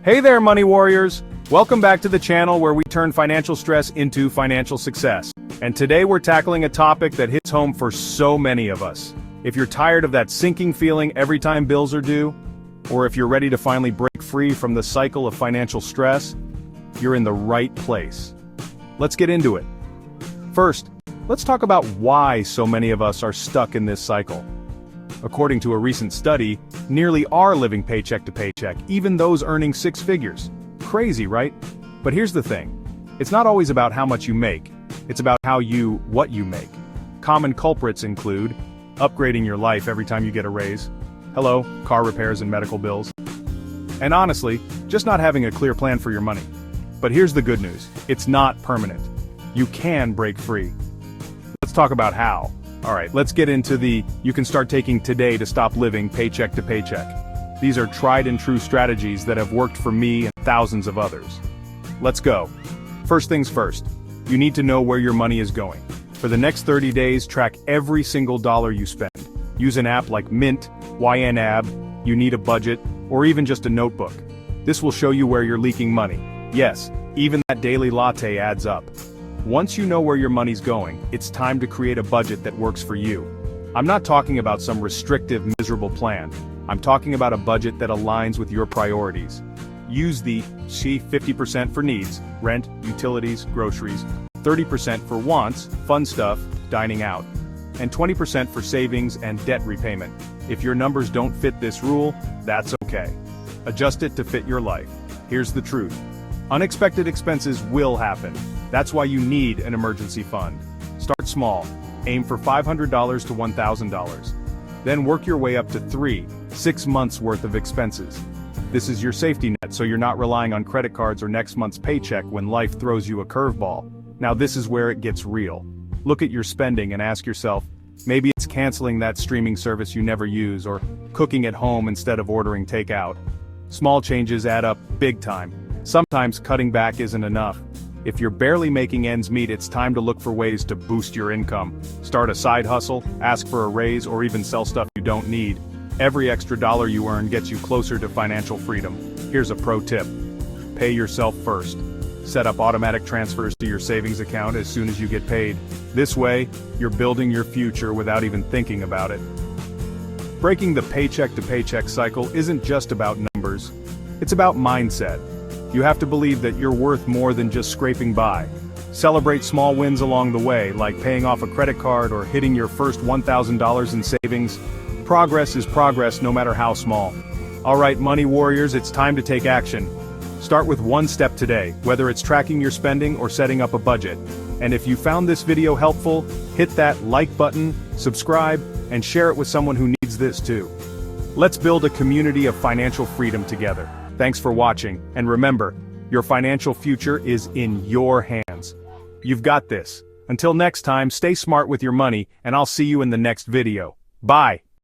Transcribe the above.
Hey there, money warriors! Welcome back to the channel where we turn financial stress into financial success. And today we're tackling a topic that hits home for so many of us. If you're tired of that sinking feeling every time bills are due, or if you're ready to finally break free from the cycle of financial stress, you're in the right place. Let's get into it. First, let's talk about why so many of us are stuck in this cycle. According to a recent study, nearly are living paycheck to paycheck, even those earning six figures. Crazy, right? But here's the thing. It's not always about how much you make. It's about what you make. Common culprits include upgrading your life every time you get a raise. Hello, car repairs and medical bills. And honestly, just not having a clear plan for your money. But here's the good news. It's not permanent. You can break free. Let's talk about how. Alright, let's get into you can start taking today to stop living paycheck to paycheck. These are tried and true strategies that have worked for me and thousands of others. Let's go. First things first, you need to know where your money is going. For the next 30 days, track every single dollar you spend. Use an app like Mint, YNAB, you need a budget, or even just a notebook. This will show you where you're leaking money. Yes, even that daily latte adds up. Once you know where your money's going, it's time to create a budget that works for you. I'm not talking about some restrictive, miserable plan. I'm talking about a budget that aligns with your priorities. Use the 50% for needs, rent, utilities, groceries, 30% for wants, fun stuff, dining out, and 20% for savings and debt repayment. If your numbers don't fit this rule, that's okay. Adjust it to fit your life. Here's the truth. Unexpected expenses will happen. That's why you need an emergency fund. Start small. Aim for $500 to $1,000. Then work your way up to 6 months worth of expenses. This is your safety net, so you're not relying on credit cards or next month's paycheck when life throws you a curveball. Now this is where it gets real. Look at your spending and ask yourself, maybe it's canceling that streaming service you never use or cooking at home instead of ordering takeout. Small changes add up big time. Sometimes cutting back isn't enough. If you're barely making ends meet, it's time to look for ways to boost your income. Start a side hustle, ask for a raise, or even sell stuff you don't need. Every extra dollar you earn gets you closer to financial freedom. Here's a pro tip. Pay yourself first. Set up automatic transfers to your savings account as soon as you get paid. This way, you're building your future without even thinking about it. Breaking the paycheck to paycheck cycle isn't just about numbers. It's about mindset. You have to believe that you're worth more than just scraping by. Celebrate small wins along the way, like paying off a credit card or hitting your first $1,000 in savings. Progress is progress, no matter how small. Alright, money warriors, it's time to take action. Start with one step today, whether it's tracking your spending or setting up a budget. And if you found this video helpful, hit that like button, subscribe, and share it with someone who needs this too. Let's build a community of financial freedom together. Thanks for watching, and remember, your financial future is in your hands. You've got this. Until next time, stay smart with your money, and I'll see you in the next video. Bye!